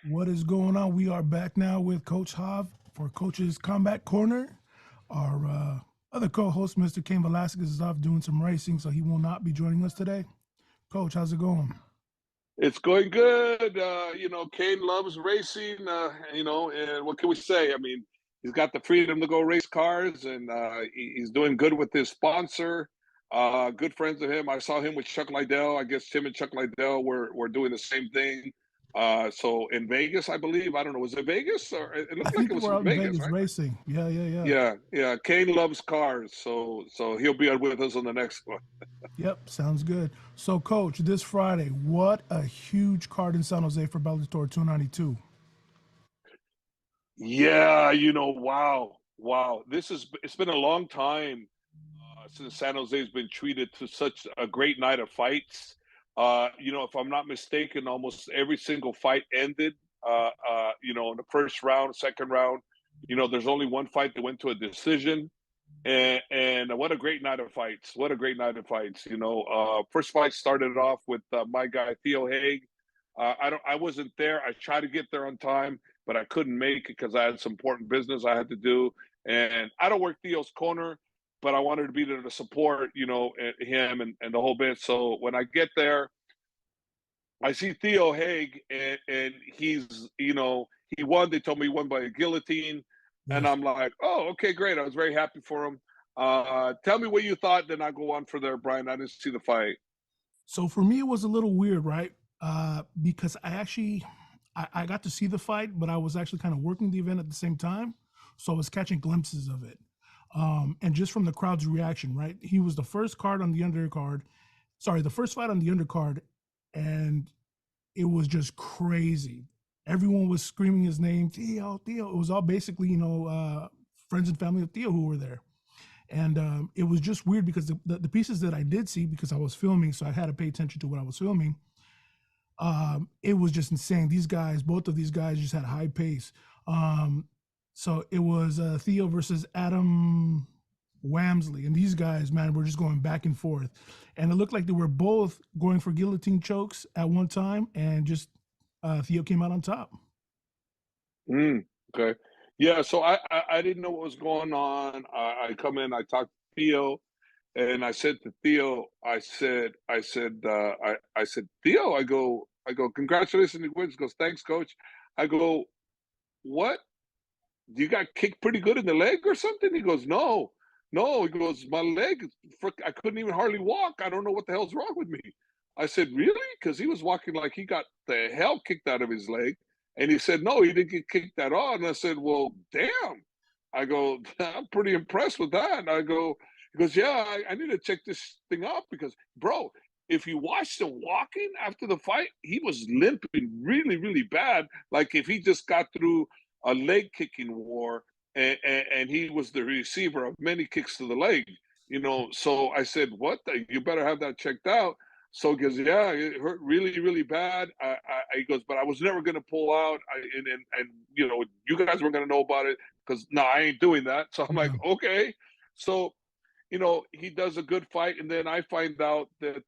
What is going on? We are back now with Coach Hav for Coach's Combat Corner. Our other co-host, Mr. Cain Velasquez, is off doing some racing, so he will not be joining us today. Coach, how's it going? It's going good. Kane loves racing, and what can we say? I mean, he's got the freedom to go race cars, and he's doing good with his sponsor. Good friends of him. I saw him with Chuck Liddell. I guess Tim and Chuck Liddell were doing the same thing. So in Vegas, I believe. I don't know. Was it Vegas? Or it I looked like think it they was were in out in Vegas, Vegas right? racing. Yeah. Yeah. Kane loves cars, so he'll be with us on the next one. Yep, sounds good. So, Coach, this Friday, what a huge card in San Jose for Bellator 292. Yeah, wow. It's been a long time since San Jose's been treated to such a great night of fights. If I'm not mistaken, almost every single fight ended. In the first round, second round. There's only one fight that went to a decision, and what a great night of fights! What a great night of fights! First fight started off with my guy Theo Haig. I wasn't there. I tried to get there on time, but I couldn't make it because I had some important business I had to do. And I don't work Theo's corner, but I wanted to be there to support, him and the whole bit. So when I get there, I see Theo Haig, and he won. They told me he won by a guillotine, and Yes. I'm like, oh, okay, great. I was very happy for him. Tell me what you thought. Then I go on for there, Brian. I didn't see the fight. So for me, it was a little weird, right? Because I got to see the fight, but I was actually kind of working the event at the same time, so I was catching glimpses of it. And just from the crowd's reaction, right? He was the first card on the undercard. Sorry, the first fight on the undercard, and it was just crazy. Everyone was screaming his name, Theo, Theo. It was all basically, friends and family of Theo who were there. And it was just weird because the pieces that I did see, because I was filming, so I had to pay attention to what I was filming. It was just insane. These guys, both of these guys, just had high pace. So it was Theo versus Adam Wamsley, and these guys, man, were just going back and forth, and it looked like they were both going for guillotine chokes at one time, and just Theo came out on top. Mm, okay. Yeah. So I didn't know what was going on. I come in. I talked to Theo. And I said to Theo, I said, Theo, congratulations, he wins. He goes, thanks, coach. I go, what? You got kicked pretty good in the leg or something? He goes, no. He goes, my leg, I couldn't even hardly walk. I don't know what the hell's wrong with me. I said, really? Because he was walking like he got the hell kicked out of his leg. And he said, no, he didn't get kicked at all. And I said, well, damn. I go, I'm pretty impressed with that. And I go, he goes, yeah, I need to check this thing out because, bro, if you watched him walking after the fight, he was limping really, really bad. Like if he just got through a leg kicking war, and he was the receiver of many kicks to the leg. So I said, "What? You better have that checked out." So he goes, "Yeah, it hurt really, really bad." He goes, "But I was never going to pull out, and you guys were going to know about it because no, I ain't doing that." So I'm like, Yeah. "Okay." So he does a good fight, and then I find out that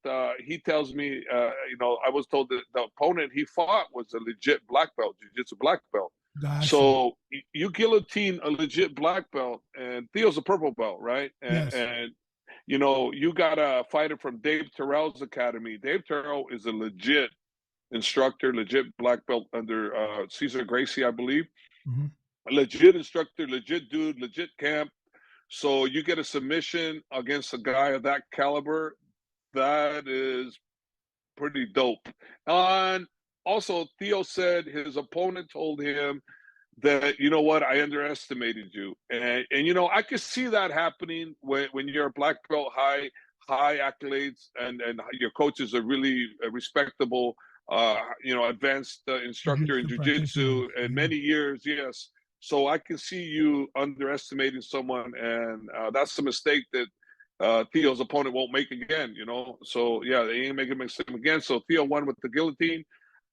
he tells me, I was told that the opponent he fought was a legit black belt, jiu-jitsu black belt. Got you. So you guillotine a legit black belt, and Theo's a purple belt, right? Yes. And you got a fighter from Dave Terrell's academy. Dave Terrell is a legit instructor, legit black belt under Cesar Gracie, I believe. Hmm. A legit instructor, legit dude, legit camp. So you get a submission against a guy of that caliber. That is pretty dope. And also, Theo said his opponent told him that, you know what, I underestimated you. And I could see that happening when you're a black belt, high accolades, and your coaches are really respectable, advanced instructor in Jiu-jitsu practitioners. jiu-jitsu and Yeah. many years, yes. So I can see you underestimating someone, and that's a mistake that Theo's opponent won't make again. So yeah, they ain't making a mistake again. So Theo won with the guillotine.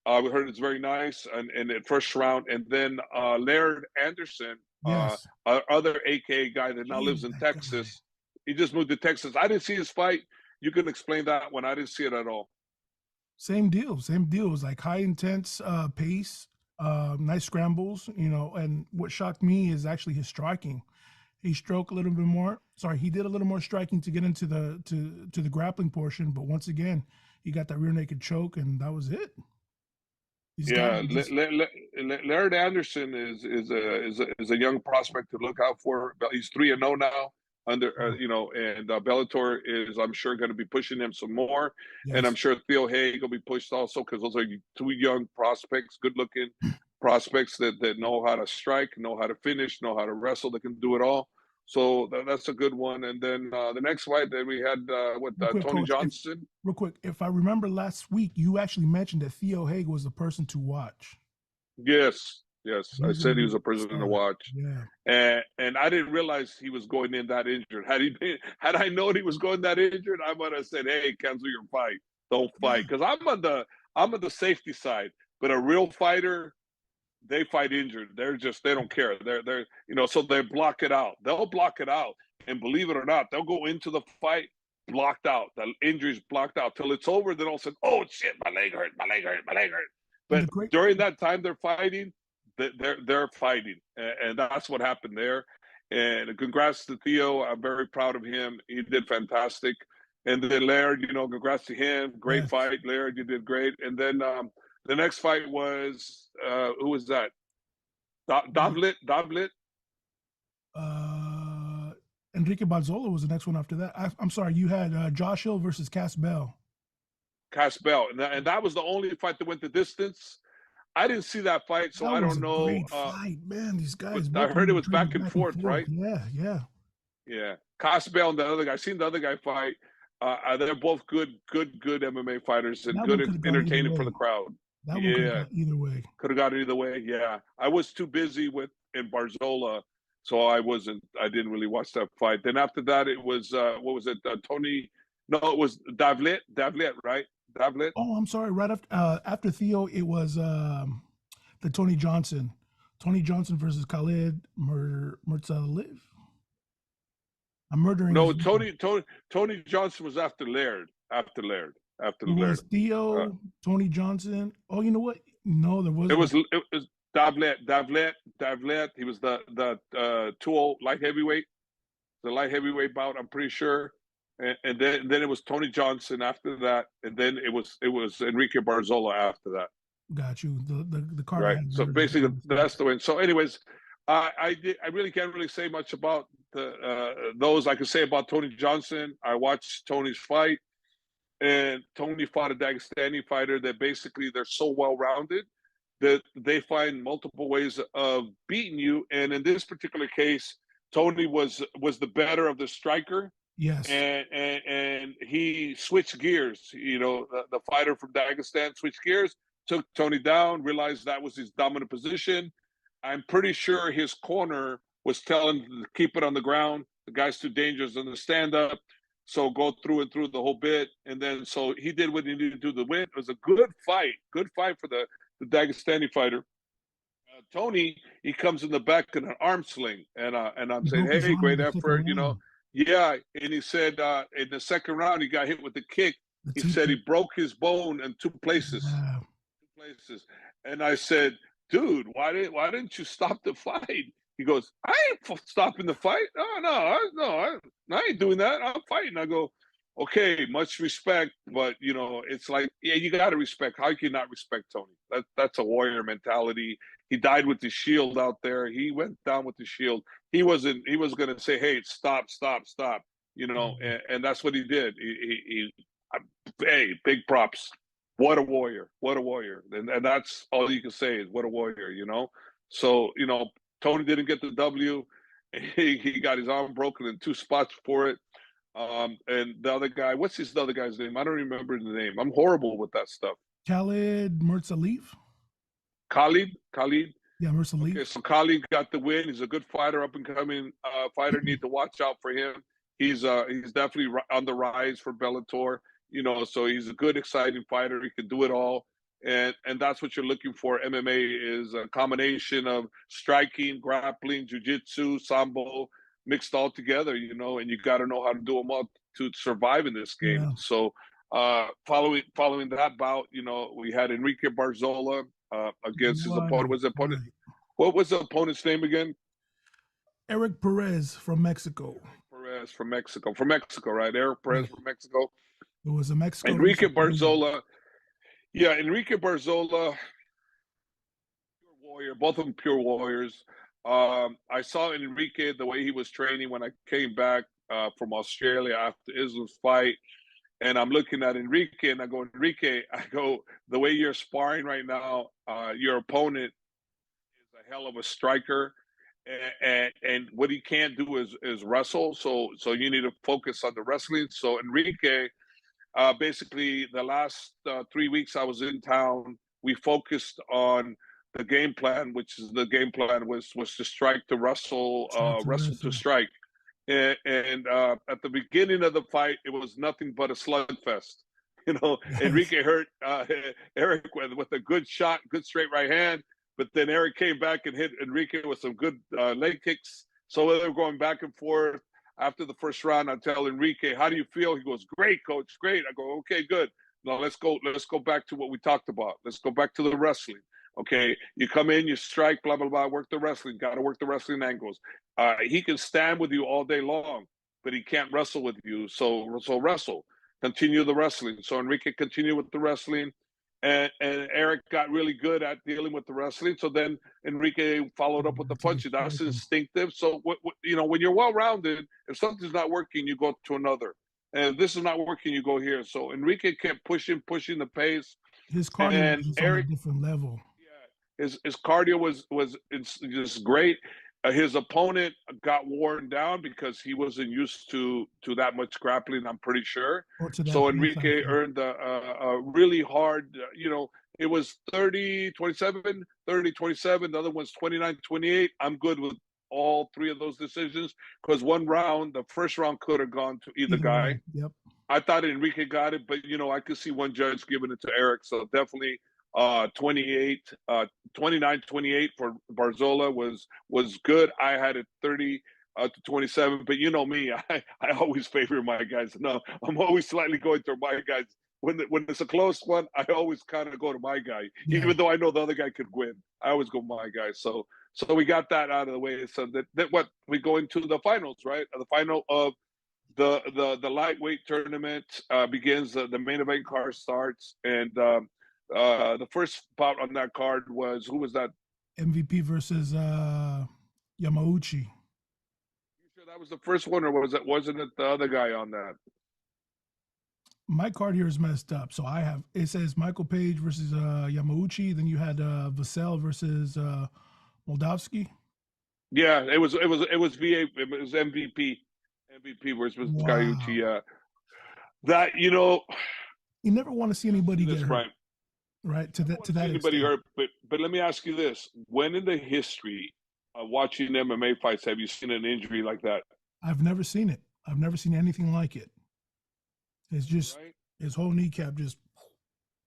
We heard it's very nice, and the first round, and then Laird Anderson, Yes. our other AKA guy that now lives Jeez, in that guy. Texas. He just moved to Texas. I didn't see his fight. You can explain that one. I didn't see it at all. Same deal. Same deal. It was like high intense pace. Nice scrambles, you know. And what shocked me is actually his striking. He stroked a little bit more. Sorry, he did a little more striking to get into the grappling portion, but once again, he got that rear naked choke, and that was it. These guys Yeah, are just Laird Anderson is a young prospect to look out for. He's 3-0 now under and Bellator is, I'm sure, going to be pushing him some more, and I'm yes. sure Theo Haig will be pushed also because those are two young prospects, good looking prospects that know how to strike, know how to finish, know how to wrestle. They can do it all. So that's a good one. And then the next fight that we had with Real quick, Tony coach. If Johnson. real quick, if I remember last week, you actually mentioned that Theo Haig was the person to watch. Yes, yes. I He's going to said he be was a a person to star. watch. Yeah. And I didn't realize he was going in that injured. Had I known he was going that injured, I would have said, "Hey, cancel your fight. Don't Yeah. fight." Because I'm on the safety side. But a real fighter, they fight injured. They don't care. They're so they block it out. They'll block it out. And believe it or not, they'll go into the fight blocked out. The injury's blocked out till it's over. Then all of a sudden, oh shit, my leg hurt, my leg hurt, my leg hurt. And the But great during that time they're fighting, they're fighting, and that's what happened there. And congrats to Theo. I'm very proud of him. He did fantastic. And then Laird, congrats to him. Great yes. fight, Laird. You did great. And then the next fight was who was that? Davlit. Uh, Enrique Barzola was the next one after that. I'm sorry, you had Josh Hill versus Cass Bell. Caspel, and that was the only fight that went the distance. I didn't see that fight, so That I was don't a know. great fight, man. These But guys, I both of heard it them was traded back and back and forth, forth. right? Yeah, yeah. Yeah, Caspel and the other guy. I seen the other guy fight. They're both good MMA fighters and That one good could have gone either entertaining for the way. crowd. That one could have Yeah, gone either way. could have gone either way. Yeah, I was too busy in Barzola, so I wasn't. I didn't really watch that fight. Then after that, it was what was it? Tony? No, it was Davlet. Davlet, right? Davlet. Oh, I'm sorry. Right after Theo, it was the Tony Johnson. Tony Johnson versus Khalid Murtaliv. I'm murdering No, his name. Tony Johnson was after Laird. After It was Laird. Uh, Theo, Tony Johnson. Oh, you know what? No, there it wasn't. was it was Davlet. He was the 2 light heavyweight, the light heavyweight bout. I'm pretty sure. And then it was Tony Johnson after that, and then it was Enrique Barzola after that. Got you. The card I Right. had So better than basically, this one. that's the win. So, anyways, I really can't really say much about those. I can say about Tony Johnson. I watched Tony's fight, and Tony fought a Dagestani fighter that basically they're so well rounded that they find multiple ways of beating you. And in this particular case, Tony was the better of the striker, Yes. and he switched gears. The fighter from Dagestan switched gears, took Tony down, realized that was his dominant position. I'm pretty sure his corner was telling him to keep it on the ground. The guy's too dangerous on the stand up. So go through and through the whole bit. And then so he did what he needed to do to win. It was a good fight. Good fight for the Dagestani fighter. Tony, he comes in the back in an arm sling, and I'm He saying, broke his hey, arm in great the second effort. round. Yeah. And he said in the second round he got hit with the kick. The He teeth. said he broke his bone in two places. Yeah. And I said, dude, why didn't you stop the fight? He goes, I ain't stopping the fight. Oh I ain't doing that. I'm fighting. I go, okay, much respect, but it's like, yeah, you got to respect. How can you not respect Tony? That's a warrior mentality. He died with the shield out there. He went down with the shield. He was going to say, hey, stop, stop, stop. And that's what he did. Hey, big props. What a warrior! What a warrior! And that's all you can say is what a warrior. So Tony didn't get the W. He got his arm broken in two spots for it. And the other guy, what's his other guy's name? I don't remember the name. I'm horrible with that stuff. Khalid Murtaliv. Khalid. Yeah, Okay, Murtaliv. so Khalid got the win. He's a good fighter, up and coming fighter. Need to watch out for him. He's definitely on the rise for Bellator. So he's a good, exciting fighter. He can do it all, and that's what you're looking for. MMA is a combination of striking, grappling, jiu-jitsu, sambo, mixed all together. And you got to know how to do them all to survive in this game. Yeah. So following that bout, we had Enrique Barzola. against his opponent. Was the opponent? Right. What was the opponent's name again? Eric Perez from Mexico. Perez from Mexico. From Mexico, right? Eric Perez Right. from Mexico. It was a Mexico Enrique versus Brazilian. Barzola. Yeah, Enrique Barzola, pure warrior. Both of them pure warriors. I saw Enrique the way he was training when I came back from Australia after Islam's fight. And I'm looking at Enrique and I go, Enrique, I go, the way you're sparring right now, your opponent is a hell of a striker. And what he can't do is wrestle. So you need to focus on the wrestling. So Enrique, basically the last 3 weeks I was in town, we focused on the game plan, which is the game plan was to strike to wrestle, Try to wrestle to wrestle. strike. And at the beginning of the fight, it was nothing but a slugfest. Yes. Enrique hurt Eric with a good shot, good straight right hand, but then Eric came back and hit Enrique with some good leg kicks. So they were going back and forth. After the first round, I tell Enrique, "How do you feel?" He goes, "Great, coach, great." I go, "Okay, good. Now let's go. Let's go back to what we talked about. Let's go back to the wrestling. Okay, you come in, you strike, blah blah blah. Work the wrestling. Got to work the wrestling angles. He can stand with you all day long, but he can't wrestle with you. So wrestle. Continue the wrestling." So Enrique continued with the wrestling, and Eric got really good at dealing with the wrestling. So then Enrique followed up with the Back to the punches. That's striking. instinctive. So when you're well rounded, if something's not working, you go to another. And if this is not working, you go here. So Enrique kept pushing the pace, His cardio was and just on a Eric, different level. yeah, his cardio was it's just great. His opponent got worn down because he wasn't used to that much grappling, I'm pretty sure. Or to that So pace Enrique factor. earned a really hard, it was 30-27, 30-27. The other one's 29-28. I'm good with all three of those decisions because one round, the first round could have gone to either Either way. guy. Yep. I thought Enrique got it, but I could see one judge giving it to Eric. So definitely 28, 29-28 for Barzola was good. I had it 30 to 27, but you know me, I always favor my guys. No, I'm always slightly going to my guys. When it's a close one, I always kind of go to my guy, Yeah. even though I know the other guy could win. I always go my guy. So we got that out of the way. So that what we go into the finals, right? The final of the lightweight tournament begins. The main event card starts, and the first bout on that card was, who was that? MVP versus Yamauchi. You sure that was the first one, or wasn't it the other guy on that? My card here is messed up. So it says Michael Page versus Yamauchi. Then you had Vassell versus Moldavsky. Yeah, it was MVP versus Wow. Gaiuchi. That You never want to see anybody get this hurt, right. right? I don't To want to see that anybody extent. hurt, but let me ask you this: when in the history of watching MMA fights have you seen an injury like that? I've never seen it. I've never seen anything like it. It's just Right. his whole kneecap just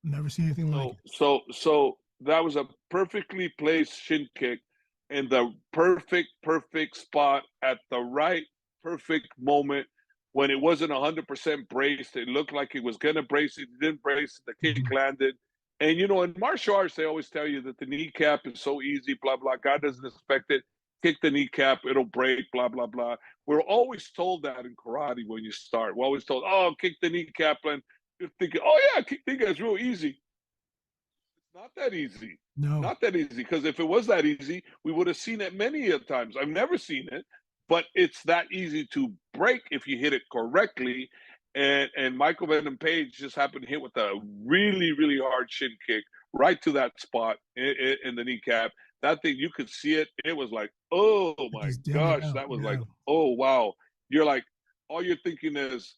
never seen anything like So it. so that was a perfectly placed shin kick in the perfect spot at the right perfect moment when it wasn't 100% braced. It looked like it was gonna brace it. It didn't brace it. The kick Mhm. landed. And in martial arts, they always tell you that the kneecap is so easy, blah blah. God doesn't expect it. Kick the kneecap, it'll break, blah blah blah. We're always told that in karate when you start. We're always told, "Oh, kick the kneecap," and you're thinking, "Oh yeah, kick the kneecap is real easy." Not that easy. No. Not that easy. Because if it was that easy, we would have seen it many a times. I've never seen it, but it's that easy to break if you hit it correctly. And Michael Venom Page just happened to hit with a really, really hard shin kick right to that spot in the kneecap. That thing, you could see it. It was like, oh It my just did it gosh, out. that was like, Yeah. oh wow. You're like, all you're thinking is,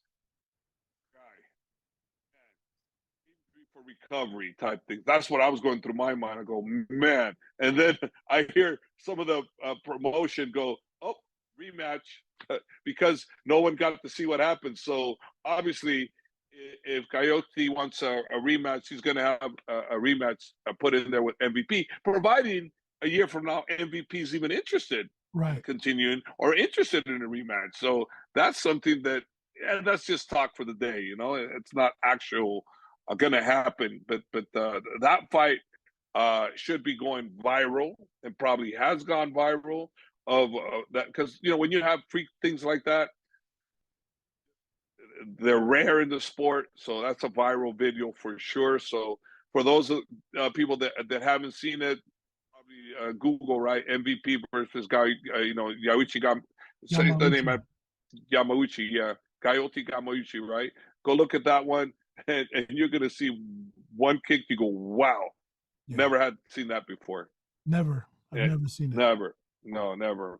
guy, for recovery type thing. That's what I was going through my mind. I go, man. And then I hear some of the promotion go, oh, rematch, because no one got to see what happened. So obviously, if Coyote wants a rematch, he's going to have a rematch put in there with MVP, providing a year from now MVP is even interested in Right. continuing or interested in a rematch. So that's something that, yeah, that's just talk for the day. It's not actual going to happen. But that fight should be going viral and probably has gone viral of that because when you have freak things like that, they're rare in the sport, so that's a viral video for sure. So for those people that haven't seen it, probably Google, right, MVP versus guy, Yauichi Gam, say the name Yamauchi. Yamauchi, yeah, Coyote Yamauchi, right? Go look at that one, and you're gonna see one kick. You go, wow, Yeah. never had seen that before. Never. I've Yeah, never seen it. never, no, never.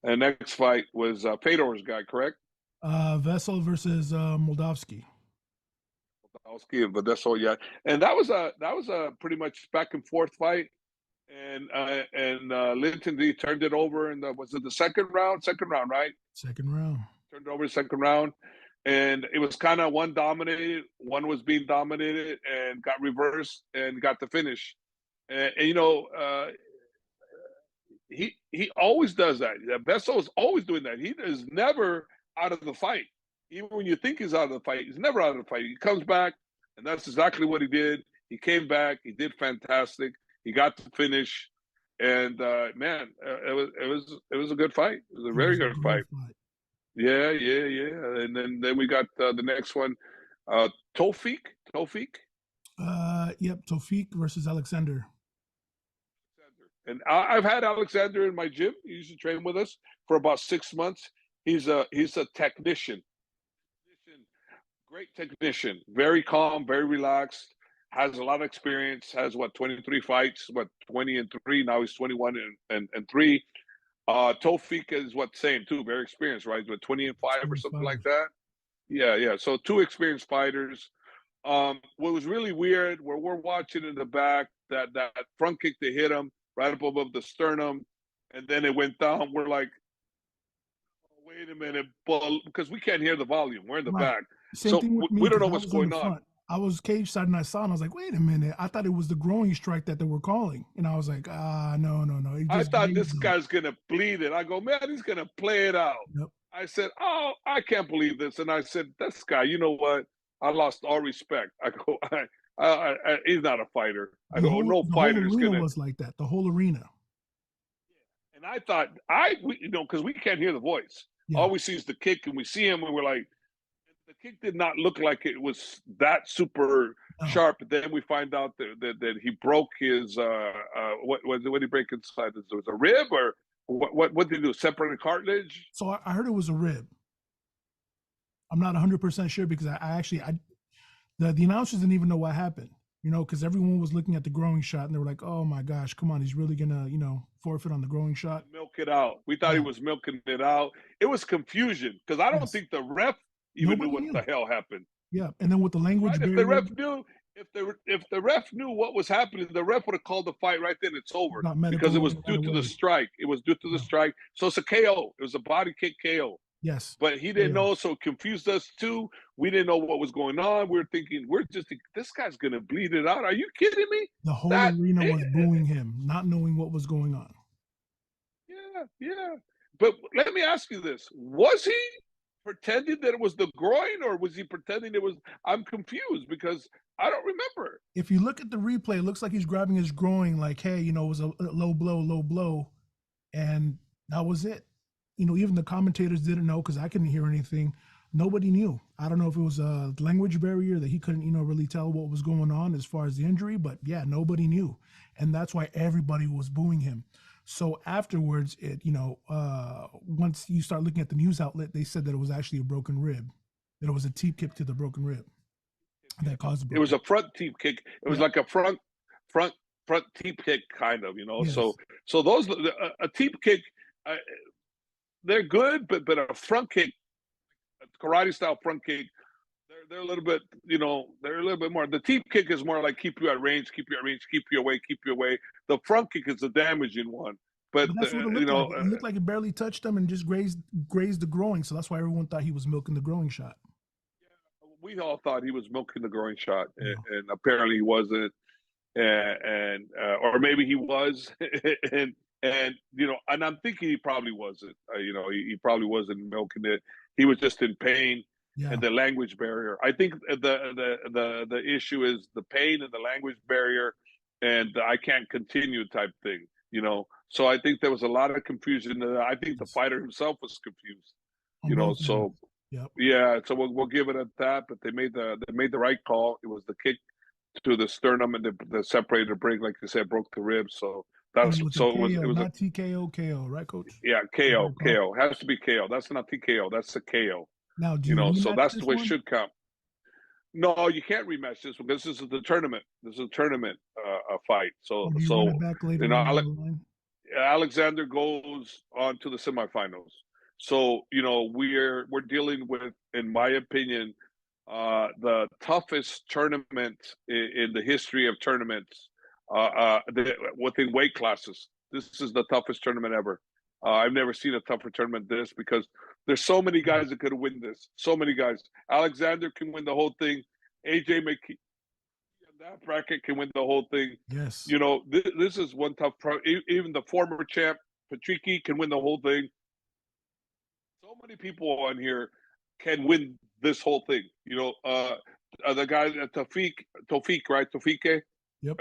And next fight was Fedor's guy, correct? Vessel versus Moldavsky. But that's all. Yeah, and that was a pretty much back and forth fight, and Linton D turned it over in the was it the second round? Second round, right? Second round. Turned it over second round, and it was kind of one dominated, one was being dominated, and got reversed and got the finish. And he always does that. Besso is always doing that. He is never out of the fight. Even when you think he's out of the fight, he's never out of the fight. He comes back, and that's exactly what he did. He came back. He did fantastic. He got the finish, and man, it was a good fight. It was a It very was a good great fight. fight. Yeah, yeah, yeah. And then we got the next one, Tofik. Tofik. Yep. Tofik versus Alexander. And I've had Alexander in my gym. He used to train with us for about 6 months. He's a technician, great technician, very calm, very relaxed, has a lot of experience, has 23 fights, 20-3, now he's 21 and 3. Tofik is same too, very experienced, right? With 20-5 or something like 25. that. Yeah, yeah. So two experienced fighters. What was really weird, where we're watching in the back, that front kick to hit him right up above the sternum, and then it went down. We're like, oh, wait a minute, because we can't hear the volume. We're in the Right. back, Same so thing with me we don't because know I what's was on the going on. front. I was cage side and I saw and I was like, wait a minute. I thought it was the groin strike that they were calling. And I was like, no, no, no. He I just thought this grazed him. guy's gonna bleed it. I go, man, he's gonna play it out. Yep. I said, oh, I can't believe this. And I said, this guy, you know what? I lost all respect. I go, he's not a fighter. I go, no The whole fighter is arena gonna. was like that. The whole arena. And I thought, because we can't hear the voice. Yeah. All we see is the kick, and we see him, and we're like, the kick did not look like it was that super No. sharp. But then we find out that he broke his what did he break inside? It was a rib or what did he do? Separate cartilage? So I heard it was a rib. I'm not 100% sure because the announcers didn't even know what happened, because everyone was looking at the growing shot and they were like, oh my gosh, come on, he's really gonna, forfeit on the growing shot. Milk it out. We thought he Yeah. was milking it out. It was confusion because I don't Yes. think the ref even knew Nobody what the knew. hell happened. Yeah. And then with the language Right? If the barrier, ref knew, if the ref knew what was happening, the ref would have called the fight right then. It's over got because it medical was in right due to the away. strike. It was due to the Yeah. strike. So it's a KO. It was a body kick KO. Yes. But he didn't KO. know, so it confused us too. We didn't know what was going on. We were thinking, this guy's gonna bleed it out. Are you kidding me? The whole That arena was booing him, not knowing what was going on. yeah, yeah. But let me ask you this: was he pretending that it was the groin, or was he pretending it was? I'm confused because I don't remember. If you look at the replay, it looks like he's grabbing his groin, like, hey, it was a low blow, and that was it. Even the commentators didn't know because I couldn't hear anything. Nobody knew. I don't know if it was a language barrier that he couldn't, really tell what was going on as far as the injury, but yeah, nobody knew. And that's why everybody was booing him. So afterwards, once you start looking at the news outlet, they said that it was actually a broken rib, that it was a teep kick to the broken rib that caused the It was broken. a front teep kick. It was Yeah. like a front teep kick, kind of. Yes. So those a teep kick, uh, they're good, but a front kick, a karate style front kick, they're a little bit, they're a little bit more. The teep kick is more like keep you at range, keep you at range, keep you away, keep you away. The front kick is the damaging one. But But that's what it looked like. It looked like it barely touched him and just grazed the groin. So that's why everyone thought he was milking the growing shot. we all thought he was milking the groin shot, and, Yeah. and apparently he wasn't. Or maybe he was, and I'm thinking he probably wasn't. He probably wasn't milking it. He was just in pain Yeah. and the language barrier. I think the issue is the pain and the language barrier. and I can't continue type thing, you know. So I think there was a lot of confusion. I think the Yes. fighter himself was confused, On you know. both ends. So Yep. yeah, so we'll give it at that. But they made the right call. It was the kick to the sternum and the separator break, like you said, broke the ribs. So And that's it was a so it KO, was a not TKO, KO, right, Coach? yeah, If I KO, recall. KO. Has to be KO. That's not TKO. That's a KO. Now, do You you know, so rematch that's the this way it one? should count. No, you can't rematch this because this is the tournament. This is a tournament fight. So Or do you run it so back you later know, on down the line? Alexander goes on to the semifinals. So you know, we're dealing with, in my opinion, the toughest tournament in the history of tournaments within weight classes. This is the toughest tournament ever. I've never seen a tougher tournament than this because there's so many guys that could win this. So many guys. Alexander can win the whole thing. AJ McKee in that bracket can win the whole thing. Yes. You know, this is one tough. Even the former champ Patricky can win the whole thing. So many people on here can win this whole thing. You know, the guy Tofik, right? Tofike. Yep.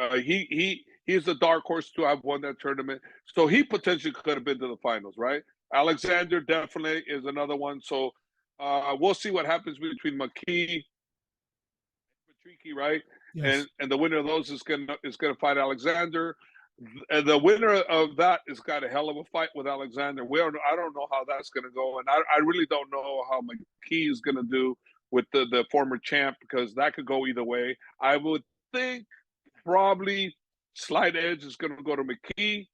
He's the dark horse to have won that tournament. So he potentially could have been to the finals, right? Alexander definitely is another one. So we'll see what happens between McKee and Patricky, right? Yes. And the winner of those is gonna fight Alexander. And the winner of that has got a hell of a fight with Alexander. I don't know how that's going to go, and I really don't know how McKee is going to do with the former champ because that could go either way. I would think probably slight edge is going to go to McKee.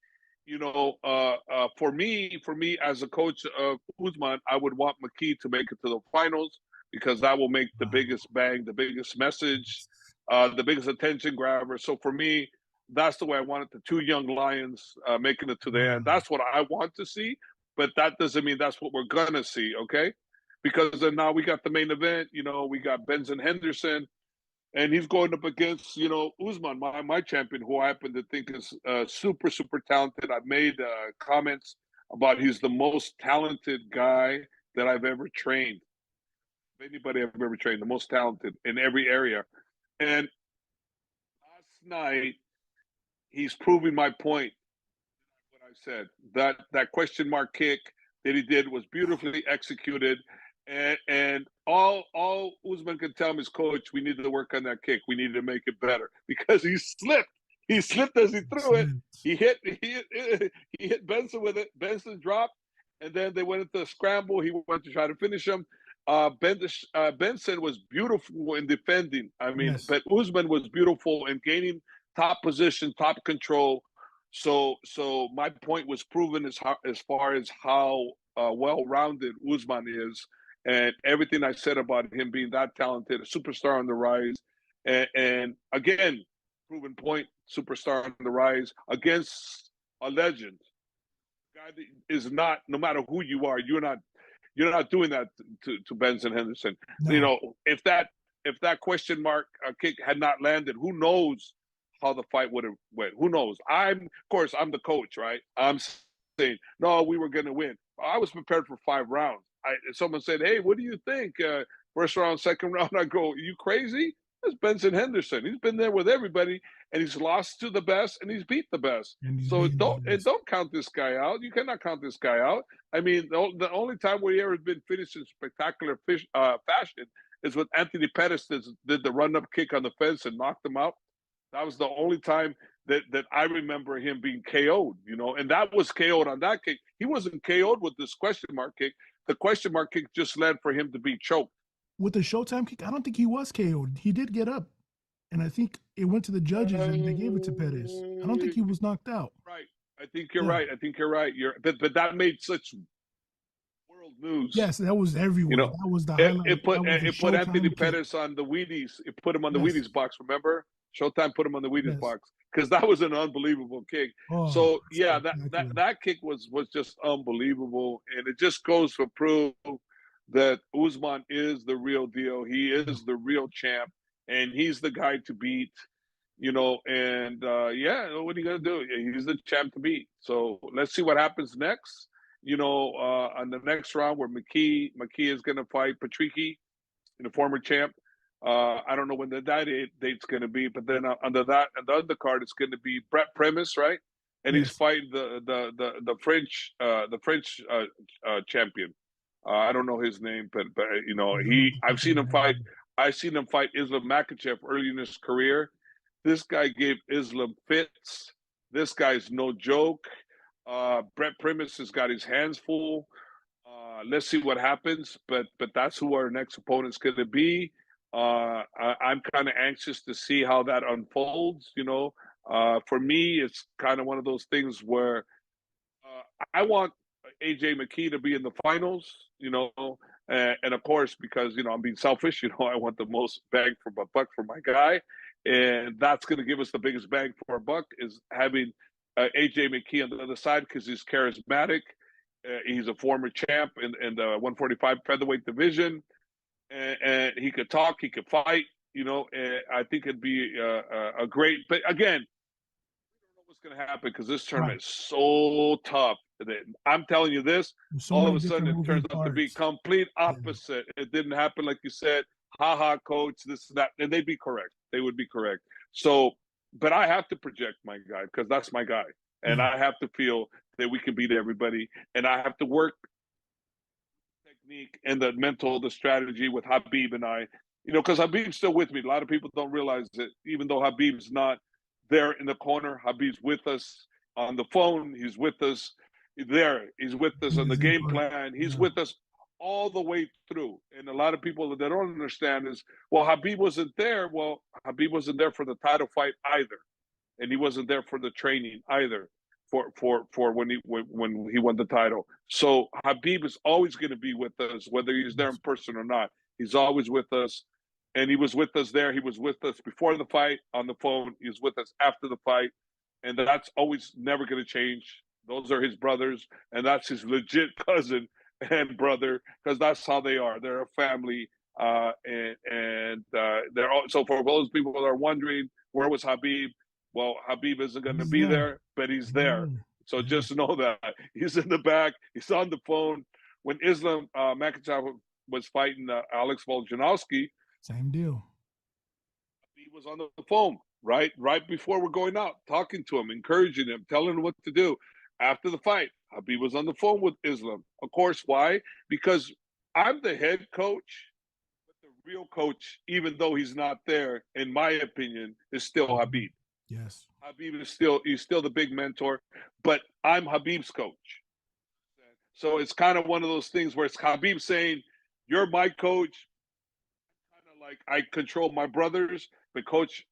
You know, for me as a coach of Uzman, I would want McKee to make it to the finals because that will make the Wow. biggest bang, the biggest message, the biggest attention grabber. So for me, that's the way I want it. The two young lions making it to the Wow. end. That's what I want to see, but that doesn't mean that's what we're gonna see. Okay, because then now we got the main event. You know, we got Benson Henderson, and he's going up against Usman, my champion, who I happen to think is super talented. I've made comments about he's the most talented guy that I've ever trained. Anybody I've ever trained, the most talented in every area. And last night, he's proving my point. What I said, that question mark kick that he did was beautifully executed, and all Usman could tell him is, coach, we need to work on that kick. We need to make it better because he slipped. He slipped as he threw it. Slipped. He hit Benson with it. Benson dropped, and then they went into a scramble. He went to try to finish him. Benson was beautiful in defending. I mean, Yes. but Usman was beautiful in gaining top position, top control. So my point was proven as far as how well-rounded Usman is, and everything I said about him being that talented, a superstar on the rise, and again, proven point, superstar on the rise against a legend. A guy that is not, no matter who you are, you're not doing that to Benson Henderson. You No. know, if that question mark kick had not landed, who knows how the fight would have went? Who knows? Of course, I'm the coach, right? I'm saying no, we were going to win. I was prepared for 5 rounds. Someone said, "Hey, what do you think? First round, second round?" I go, "You crazy? That's Benson Henderson. He's been there with everybody, and he's lost to the best, and he's beat the best. And he's So beating the best. don't count this guy out. You cannot count this guy out. I mean, the only time we ever been finished in spectacular fashion is when Anthony Pettis did the run up kick on the fence and knocked him out. That was the only time that I remember him being KO'd, and that was KO'd on that kick. He wasn't KO'd with this question mark kick. The question mark kick just led for him to be choked. With the Showtime kick, I don't think he was KO'd. He did get up, and I think it went to the judges, and they gave it to Pettis. I don't think he was knocked out. Right. I think you're Yeah. right. I think you're right. But that made such world news. Yes, that was You everywhere. know, That was the it, highlight. it put That was the it put Anthony Showtime kick. Pettis on the Wheaties. It put him on the Yes. Wheaties box. Remember, Showtime put him on the Wheaties Yes. box because that was an unbelievable kick. Oh, So yeah, spectacular. that kick was just unbelievable, and it just goes to prove that Usman is the real deal. He Yeah. is the real champ, and he's the guy to beat. And yeah, what are you gonna do? He's the champ to beat. So let's see what happens next. On the next round where McKee is gonna fight Patricky, the former champ. I don't know when date's going to be, but then under that, and the undercard, it's going to be Brett Primus, right? And he's Yes. fighting the French champion. I don't know his name, but you know, I don't know the I've top of seen my him head fight. either. I've seen him fight Islam Makhachev early in his career. This guy gave Islam fits. This guy's no joke. Brett Primus has got his hands full. Let's see what happens, but that's who our next opponent's going to be. I'm kind of anxious to see how that unfolds. You know, for me, it's kind of one of those things where I want AJ McKee to be in the finals. You know, and of course, because you know I'm being selfish. You know, I want the most bang for my buck for my guy, and that's going to give us the biggest bang for our buck is having AJ McKee on the other side because he's charismatic. He's a former champ in the 145 featherweight division, and he could talk, he could fight. You know, and I think it'd be a great. But again, we don't know what's going to happen because this Right. tournament is so tough. That I'm telling you this. There's so All of many a sudden, different it turns moving out to be parts. complete Yeah. opposite. It didn't happen like you said. Ha ha, coach. This and that, and they'd be correct. They would be correct. So, but I have to project my guy because that's my guy, and Yeah. I have to feel that we can beat everybody, and I have to work technique and the mental, the strategy with Habib and I, you know, because Habib's still with me. A lot of people don't realize that even though Habib's not there in the corner, Habib's with us on the phone. He's with us there. He's with us Give on the his game input. plan. He's Yeah. with us all the way through. And a lot of people that don't understand is, well, Habib wasn't there. Well, Habib wasn't there for the title fight either, and he wasn't there for the training either for when he won the title. So Habib is always going to be with us, whether he's there in Yes. person or not. He's always with us, and he was with us there. He was with us before the fight on the phone. He was with us after the fight, and that's always never going to change. Those are his brothers, and that's his legit cousin and brother because that's how they are. They're a family, and they're all, so for those people that are wondering where was Habib, well, Habib isn't going to He's be there. there, but he's He's there. there. So Yeah. just know that he's in the back. He's on the phone. When Islam Makhachev was fighting Alex Volkanovski, Same deal. he was on the phone right before we're going out, talking to him, encouraging him, telling him what to do. After the fight, Habib was on the phone with Islam. Of course, why? Because I'm the head coach, but the real coach, even though he's not there, in my opinion, is still Habib. Yes. Habib is he's still the big mentor, but I'm Habib's coach. So it's kind of one of those things where it's Habib saying, "You're my coach." Kind of like I control my brothers, but coach,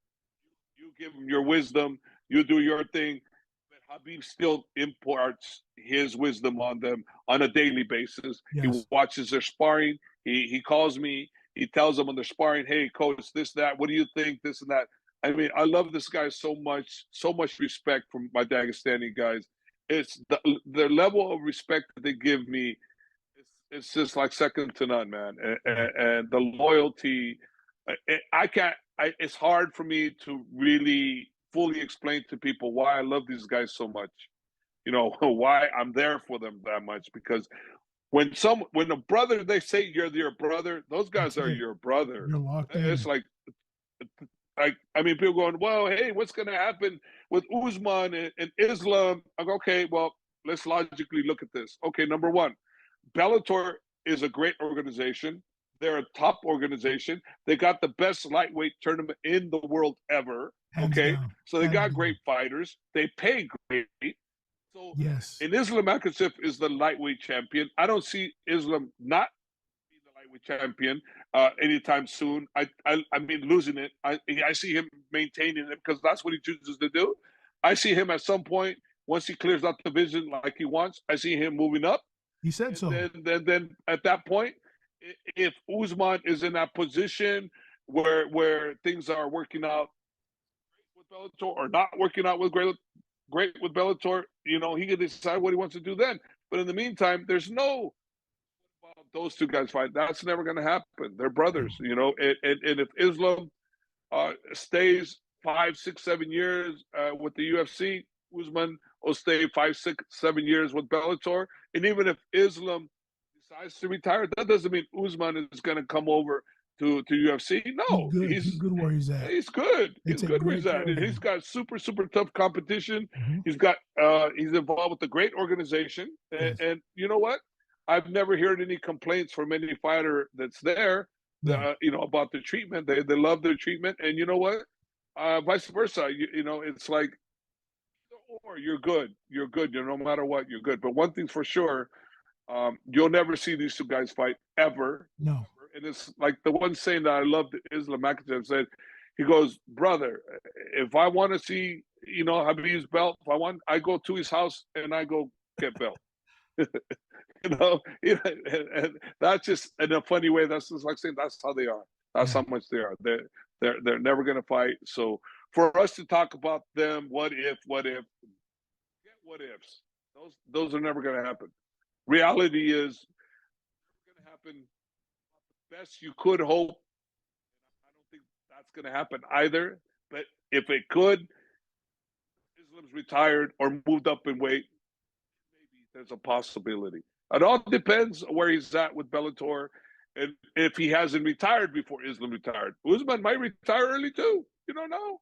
you give them your wisdom, you do your thing. But Habib still imparts his wisdom on them on a daily basis. He Yes. watches their sparring. He calls me. He tells them on their sparring, "Hey, coach, this that. What do you think? This and that." I mean, I love this guy so much. So much respect from my Dagestani guys. It's the level of respect that they give me. It's just like second to none, man. Right. And the loyalty, I can't. It's hard for me to really fully explain to people why I love these guys so much. You know why I'm there for them that much because when a brother they say you're your brother, those guys That's are it. your brother. You're locked It's in. like I mean, people going, well, hey, what's going to happen with Usman and Islam? I go, okay, well, let's logically look at this. Okay, number one, Bellator is a great organization. They're a top organization. They got the best lightweight tournament in the world ever. Hands Okay, down. so they Hands got down. great fighters. They pay great. So, Yes. and Islam Makhachev is the lightweight champion. I don't see Islam not being the lightweight champion anytime soon. I mean losing it. I see him maintaining it because that's what he chooses to do. I see him at some point once he clears out the division like he wants. I see him moving up, He said and so. then at that point, if Usman is in that position where things are working out with Bellator or not working out with great with Bellator, you know, he can decide what he wants to do then. But in the meantime, there's no those two guys fight. That's never going to happen. They're No. brothers, you know. And if Islam stays 5, 6, 7 years with the UFC, Usman will stay 5, 6, 7 years with Bellator. And even if Islam decides to retire, that doesn't mean Usman is going to come over to UFC? He's No, good. He's good where he's at. he's good. They He's take good where great he's care at. of He's him. got super tough competition. Hmm. He's involved with a great organization, Yes. and you know what? I've never heard any complaints from any fighter that's there. No. About the treatment. They love their treatment, and you know what? Vice versa. It's like or you're good. You're good. No matter what, you're good. But one thing's for sure, you'll never see these two guys fight ever. No. And it's like the one saying that I love that Islam Makhachev said, he goes, brother, if I want to see, Habib's belt, if I want, I go to his house and I go get belt. And that's just in a funny way. That's just like saying that's how they are. That's Yeah. how much they are. They're never going to fight. So for us to talk about them, what if, get what ifs. Those are never going to happen. Reality is never going to happen. Best you could hope. I don't think that's going to happen either. But if it could, Islam's retired or moved up in weight, maybe there's a possibility. It all depends where he's at with Bellator, and if he hasn't retired before Islam retired. Usman might retire early too. You don't know.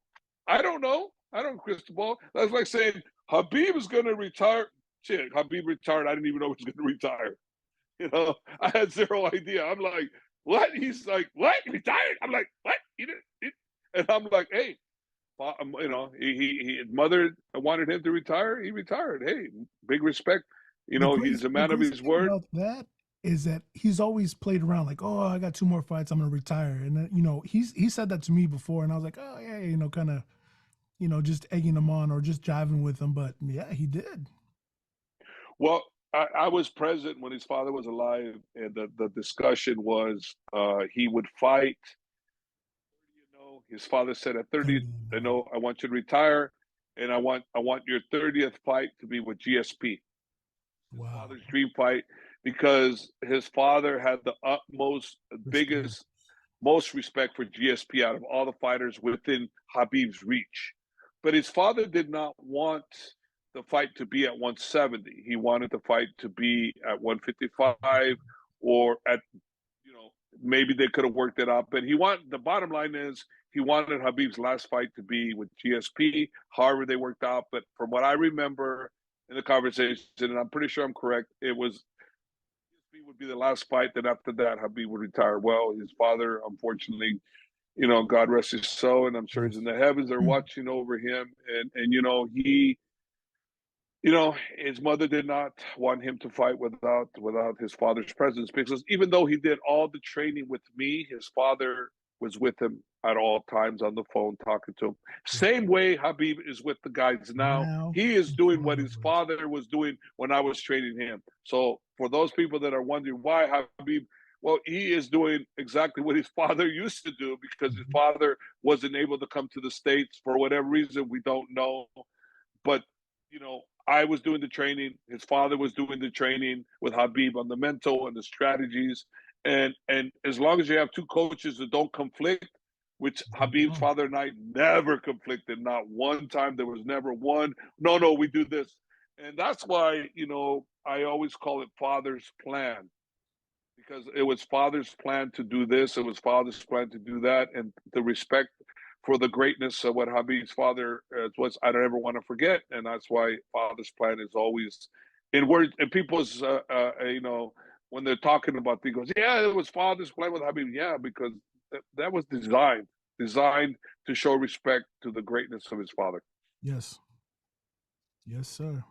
I don't know. I don't crystal ball. That's like saying Habib is going to retire. Shit, Habib retired. I didn't even know he was going to retire. I had zero idea. I'm like, what? He's like, what? He retired? I'm like, what? He didn't. And I'm like, hey, his mother wanted him to retire. He retired. Hey, big respect. He's a The man of crazy his thing word. about that is that he's always played around like, oh, I got two more fights, I'm gonna retire. And then, he said that to me before, and I was like, oh yeah, kind of, just egging him on or just jiving with him. But yeah, he did. Well, I was present when his father was alive, and the discussion was he would fight. His father said at 30, 30 now. I want you to retire, and I want your 30th fight to be with GSP. His Wow. father's dream fight, because his father had the utmost, Respect. biggest, most respect for GSP out of all the fighters within Habib's reach. But his father did not want the fight to be at 170. He wanted the fight to be at 155 or at, maybe they could have worked it out. But the bottom line is he wanted Habib's last fight to be with GSP. However, they worked out. But from what I remember in the conversation, and I'm pretty sure I'm correct, it was would be the last fight. Then after that, Habib would retire. Well, his father, unfortunately, God rest his soul, and I'm sure he's Yes. in the heavens. They're Hmm. watching over him, and his mother did not want him to fight without his father's presence, because even though he did all the training with me, his father was with him at all times on the phone talking to him. Yeah. Same way Habib is with the guys now. Now He is his doing what father his was. father was doing when I was training him. So for those people that are wondering why Habib, well, he is doing exactly what his father used to do, because his Mhm. father wasn't able to come to the States for whatever reason. We don't know. But, I was doing the training. His father was doing the training with Habib on the mental and the strategies. And as long as you have two coaches that don't conflict, which Habib's Wrong. father and I never conflicted, not one time. There was never one. No, we do this. And that's why, I always call it father's plan, because it was father's plan to do this. It was father's plan to do that. And the respect for the greatness of what Habib's father was, I don't ever want to forget. And that's why father's plan is always in words. And people's, when they're talking about things, goes, yeah, it was father's plan with Habib. Yeah, because that was designed to show respect to the greatness of his father. Yes. Yes, sir.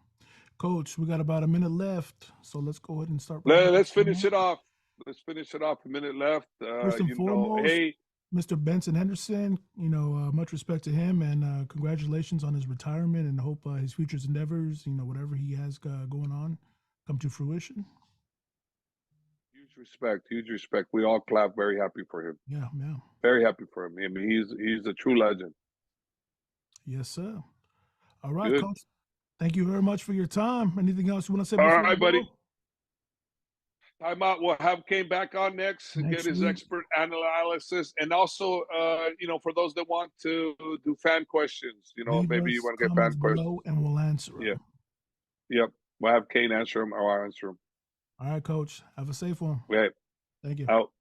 Coach, we got about a minute left, so let's go ahead and start wrapping this Let's thing finish up. it off. Let's finish it off. A minute left. First and foremost, Hey, Mr. Benson Henderson, much respect to him, and congratulations on his retirement, and hope his future endeavors, whatever he has going on, come to fruition. huge respect, huge respect. We all clap. Very happy for him. Yeah, yeah. Very happy for him. I mean, he's a true legend. Yes, sir. All right, Good. Coach. Thank you very much for your time. Anything else you want to say All before we right, buddy. go? Time out. We'll have Kane back on next and get Next his week, expert analysis, and also, for those that want to do fan questions, leave maybe you us want to get fan comments questions. below and we'll answer Yeah. them. Yep. We'll have Kane answer them, or I'll answer them. All right, Coach. Have a safe one. Okay. Thank you. Out.